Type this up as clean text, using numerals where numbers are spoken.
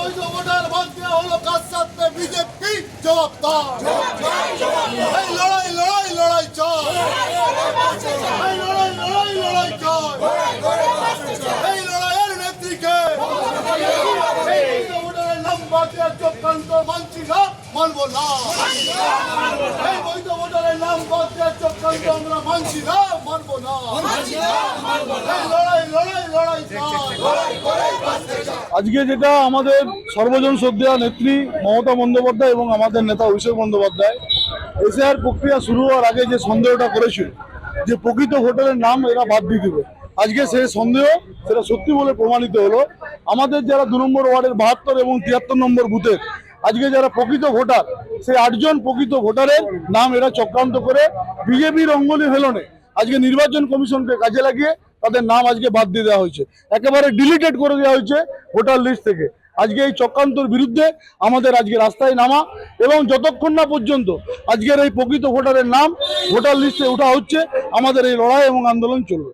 বৈধ ভোটার বাদ দেওয়া হলো কার সাথে বিজেপি জবাবদার। এই লড়াই লড়াই লড়াই চাই, এই লড়াই লড়াই লড়াই চাই, এই লড়াইয়ের নেত্রীকে এই বৈধ ভোটারের নাম বাদ দেওয়ার চক্রান্ত মানছি না, মানবো না। এই বৈধ ভোটারের নাম বাদ দেওয়ার চক্রান্ত আমরা মানছি না, মানবো না। এই লড়াই লড়াই লড়াই চাই। আজকে যেটা আমাদের সর্বজন শ্রদ্ধেয় নেত্রী মমতা বন্দ্যোপাধ্যায় এবং আমাদের নেতা অভিষেক বন্দ্যোপাধ্যায় এসআইআর প্রক্রিয়া শুরু হওয়ার আগে যে সন্দেহটা করেছিল যে প্রকৃত ভোটারের নাম এরা বাদ দিয়ে দেবে, আজকে সেই সন্দেহ সেটা সত্যি বলে প্রমাণিত হলো। আমাদের যারা 2 নম্বর ওয়ার্ডের 72 এবং 73 নম্বর বুথের আজকে যারা প্রকৃত ভোটার, সেই 8 জন প্রকৃত ভোটারের নাম এরা চক্রান্ত করে বিজেপির অঙ্গলি হেলনে আজকে নির্বাচন কমিশনকে কাজে লাগিয়ে তাদের নাম আজকে বাদ দিয়ে দেওয়া হয়েছে, একেবারে ডিলিটেড করে দেওয়া হয়েছে ভোটার লিস্ট থেকে। আজকে এই চক্রান্তর বিরুদ্ধে আমাদের আজকে রাস্তায় নামা এবং যতক্ষণ না পর্যন্ত আজকের এই প্রকৃত ভোটারের নাম ভোটার লিস্টে ওঠা হচ্ছে আমাদের এই লড়াই এবং আন্দোলন চলবে।